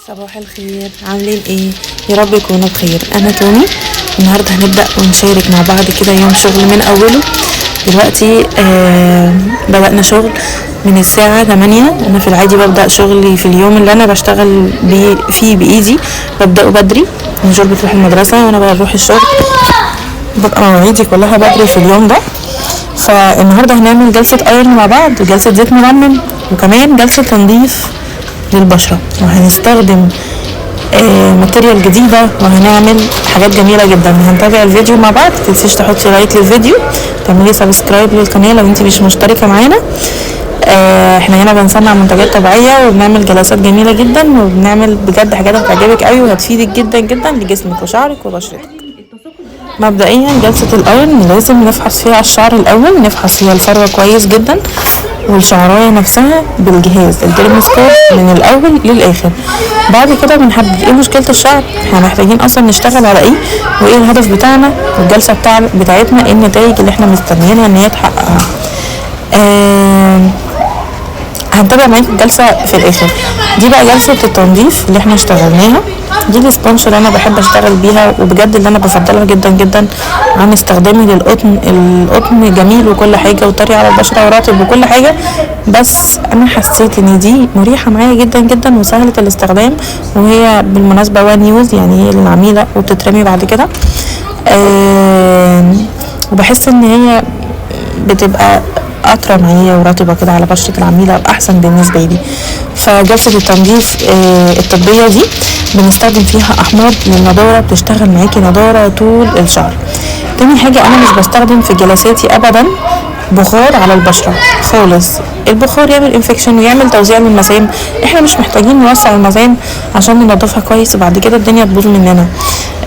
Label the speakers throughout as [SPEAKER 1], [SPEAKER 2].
[SPEAKER 1] صباح الخير، عاملين ايه؟ يا رب يكونوا بخير. انا توني. النهارده هنبدا ونشارك مع بعض كده يوم شغل من اوله. دلوقتي بدأنا شغل من الساعة 8. انا في العادي ببدأ شغلي في اليوم اللي انا بشتغل فيه بايدي ببدأه بدري. نجور بتروح المدرسة وانا بروح الشغل، ببقى مواعيدي كلها بدري في اليوم ده. فالنهارده هنعمل جلسة ايرن مع بعض وجلسة زيت مرمم وكمان جلسة تنظيف للبشرة، وهنستخدم ماتيريال جديدة وهنعمل حاجات جميلة جدا. هنتابع الفيديو مع بعض. متنسيش تحطي لايك للفيديو، تعملي سبسكرايب للقناة لو انتي مش مشتركة معانا. احنا هنا بنصنع منتجات طبيعية وبنعمل جلسات جميلة جدا وبنعمل بجد حاجات هتعجبك قوي وهتفيدك جدا جدا لجسمك وشعرك وبشرتك. مبدئيا جلسة الايرن لازم نفحص فيها الشعر الاول، نفحص فيها الفروة كويس جدا والشعرايه نفسها بالجهاز الديرموسكوب من الاول للاخر. بعد كده بنحدد ايه مشكله الشعر، احنا محتاجين اصلا نشتغل على ايه، وايه الهدف بتاعنا والجلسه بتاعتنا، ايه النتائج اللي احنا مستنيينها ان هي تحققها. هنتابع معاكم الجلسه في الاخر. دي بقى جلسه التنظيف اللي احنا اشتغلناها. دي السبونج اللي انا بحب اشتغل بيها وبجد اللي انا بفضلها جدا جدا عن استخدامي للقطن. القطن جميل وكل حاجه وطري على البشره ورطب وكل حاجه، بس انا حسيت ان دي مريحه معايا جدا جدا وسهله الاستخدام، وهي بالمناسبه وان يوز، يعني هي العميله وبتترمي بعد كده. وبحس ان هي بتبقى قطرة معايا ورطبة كده على بشرة العميلة وأحسن بالنسبة لي. فجلسة التنظيف الطبية دي بنستخدم فيها أحماض للنضارة، بتشتغل معاكي نضارة طول الشهر. تاني حاجة، أنا مش بستخدم في جلساتي أبدا بخار على البشرة خالص. البخار يعمل انفكشن ويعمل توزيع للمسام، احنا مش محتاجين نوسع المسام عشان ننضفها كويس وبعد كده الدنيا تبوظ مننا.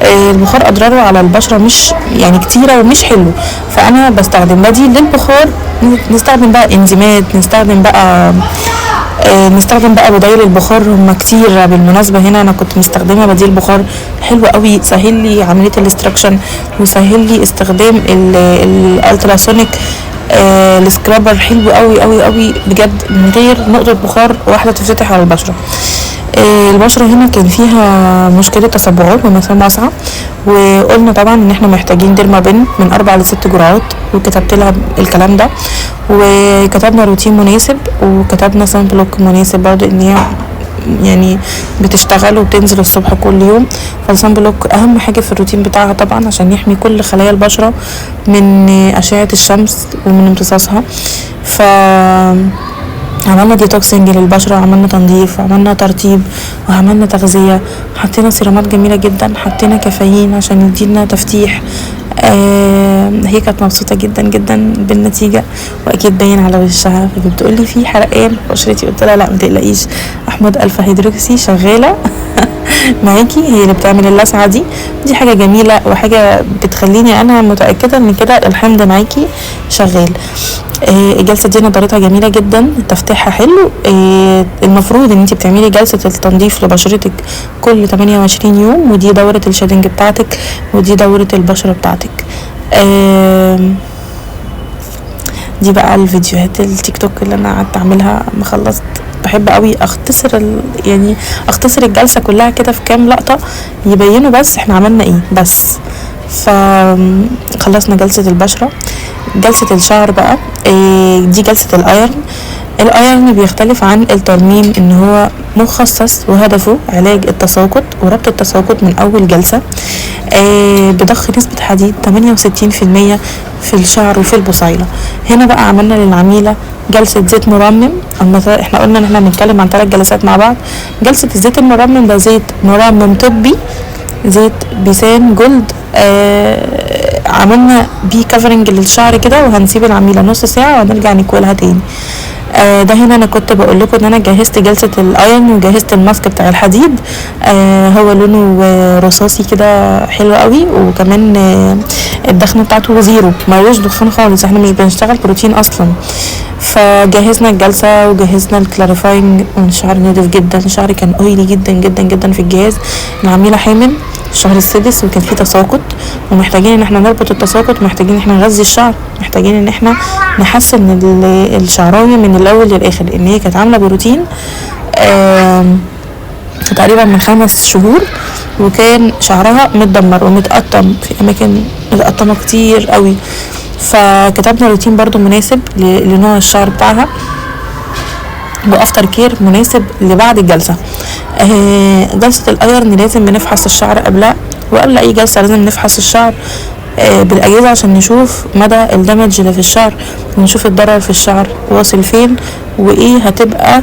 [SPEAKER 1] البخار اضراره على البشره مش يعني كتيره ومش حلو، فانا بستخدم بديل للبخار. نستخدم بقى انزيمات، نستخدم بقى بدايل البخار، هم كتير بالمناسبه. هنا انا كنت مستخدمه بديل بخار حلو قوي، سهل لي عمليه الاستراكشن وسهل لي استخدام الالتراسونيك السكرابر، حلو قوي قوي قوي بجد، من غير نقطه بخار واحده تفتح على البشره. البشرة هنا كان فيها مشكلة تصبغات ومسام واسعة، وقلنا طبعا ان احنا محتاجين ديرمابين من 4 ل6 جرعات، وكتبت لها الكلام ده، وكتبنا روتين مناسب، وكتبنا سان بلوك مناسب برضه، ان هي يعني بتشتغل وبتنزل الصبح كل يوم. فالسان بلوك اهم حاجة في الروتين بتاعها طبعا عشان يحمي كل خلايا البشرة من اشعة الشمس ومن امتصاصها. عملنا ديتوكسنج للبشرة، عملنا تنظيف، عملنا ترطيب، وعملنا تغذية، حطينا سيرامات جميلة جدا، حطينا كافيين عشان يدينا تفتيح. هي كانت مبسوطة جدا جدا بالنتيجة واكيد باين على وشها. فبتقولي في حرقان بشرتي، قلت لها لا متقلقيش، احمد الفا هيدروكسي شغالة معاكي، هي اللي بتعمل اللسعة دي حاجة جميلة وحاجة بتخليني انا متأكدة ان كده الحمض معاكي شغال. الجلسة دي نضارتها جميلة جدا، تفتيحها حلو. المفروض ان انت بتعملي جلسة التنظيف لبشرتك كل 28 يوم، ودي دورة الشيدنج بتاعتك ودي دورة البشرة بتاعتك. دي بقى الفيديوهات التيك توك اللي انا قعدت اعملها ما خلصت. بحب قوي اختصر الجلسة كلها كده في كام لقطة يبينوا بس احنا عملنا ايه بس. فخلصنا جلسة البشرة. جلسة الشعر بقى، دي جلسة الايرن بيختلف عن الترميم، ان هو مخصص وهدفه علاج التساقط وربط التساقط من اول جلسة. بضخ نسبة حديد 68% في الشعر وفي البصيلة. هنا بقى عملنا للعميلة جلسة زيت مرمم. احنا قلنا ان احنا بنتكلم عن 3 جلسات مع بعض. جلسة الزيت المرمم ده زيت مرمم طبي، زيت بيسان جولد. عملنا بيه كفرنج للشعر كده، وهنسيب العميلة نص ساعة وهنرجع نكويلها تاني. ده هنا انا كنت بقول لكم ان انا جهزت جلسة الايرن وجهزت الماسك بتاع الحديد. هو لونه رصاصي كده حلو قوي، وكمان الدخنة بتاعته زيرو، ملوش دخان خالص، احنا مش بنشتغل بروتين اصلا. فجهزنا الجلسة وجهزنا الكلاريفاينج، والشعر نضيف جدا. الشعر كان اويلي جدا جدا جدا في الجهاز. العميلة حامل الشهر السادس وكان فيه تساقط، ومحتاجين ان احنا نربط التساقط، محتاجين ان احنا نغذي الشعر، محتاجين ان احنا نحسن الشعرايه من الاول للاخر، لان هي كانت عامله بروتين تقريبا من 5 شهور، وكان شعرها متدمر ومتقطم في اماكن متقطمه كتير قوي. فكتبنا روتين برضو مناسب لنوع الشعر بتاعها، وافتر كير مناسب لبعد الجلسه. جلسه الايرن لازم بنفحص الشعر قبلها، وقبل اي جلسه لازم نفحص الشعر بالاجهزه عشان نشوف مدى الدمج اللي في الشعر، ونشوف الضرر في الشعر واصل فين، وايه هتبقى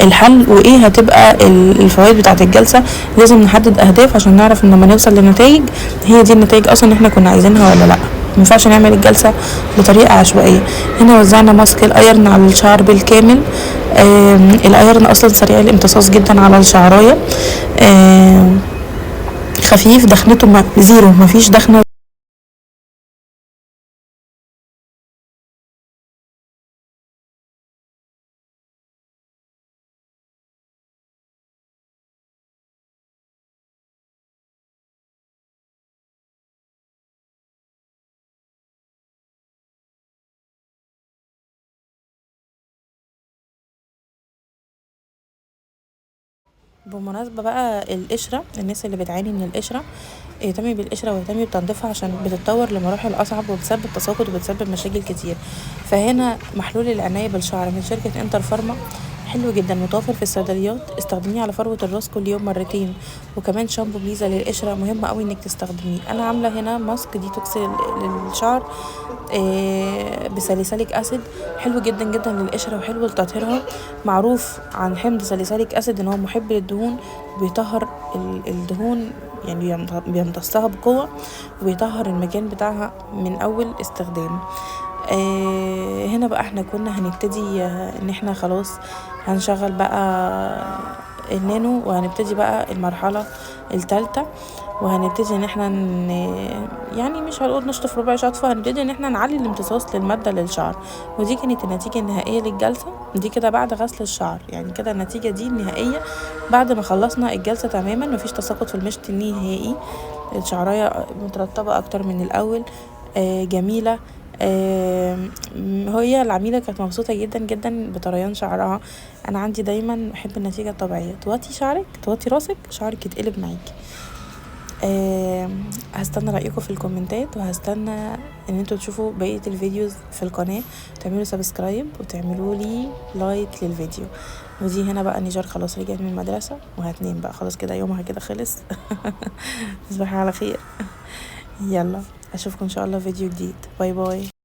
[SPEAKER 1] الحل، وايه هتبقى الفوائد بتاعه الجلسه. لازم نحدد اهداف عشان نعرف ان لما نوصل لنتائج هي دي النتائج اصلا احنا كنا عايزينها ولا لا. مينفعش نعمل الجلسه بطريقه عشوائيه. هنا وزعنا ماسك الايرن على الشعر بالكامل. الايرن اصلا سريع الامتصاص جدا على الشعرايه، خفيف، دخنته زيرو، مفيش دخنه. بمناسبة بقى القشرة، الناس اللي بتعاني من القشرة اهتمي بالقشرة واهتمي بتنظيفها عشان بتتطور لمراحل أصعب وبتسبب تساقط وبتسبب مشاكل كتير. فهنا محلول العناية بالشعر من شركة انتر فارما حلو جدا، متوفر في الصيدليات. استخدميه على فروة الراس كل يوم مرتين. وكمان شامبو بليزا للقشرة مهم قوي انك تستخدميه. انا عاملة هنا ماسك ديتوكس للشعر بساليسيليك اسيد، حلو جدا جدا للقشرة وحلو لتطهيرها. معروف عن حمض ساليسيليك اسيد ان هو محب للدهون، وبيطهر الدهون، يعني بيمتصها بقوة، وبيطهر المكان بتاعها من اول استخدام. هنا بقى احنا كنا هنبتدي ان احنا خلاص هنشغل بقى النانو، وهنبتدي بقى المرحلة الثالثة، وهنبتدي ان احنا يعني مش هنقول نشطف ربع شطفة، هنبتدي ان احنا نعلي الامتصاص للمادة للشعر. ودي كانت النتيجة النهائية للجلسة. دي كده بعد غسل الشعر، يعني كده النتيجة دي النهائية بعد ما خلصنا الجلسة تماما. مفيش تساقط في المشط النهائي، الشعراية مترطبة اكتر من الاول، جميلة. هي العميلة كانت مبسوطة جدا جدا بطريان شعرها. انا عندي دايما بحب النتيجة الطبيعية، توطي شعرك، توطي راسك، شعرك يتقلب معاكي. هستنى رأيكم في الكومنتات، وهستنى ان انتوا تشوفوا بقية الفيديوز في القناة، تعملوا سبسكرايب وتعملوا لي لايك للفيديو. ودي هنا بقى نيجار خلاص رجعت من المدرسة وهتنام بقى خلاص، كده يومها كده خلص. تصبحي على خير. يلا اشوفكم ان شاء الله فيديو جديد. باي باي.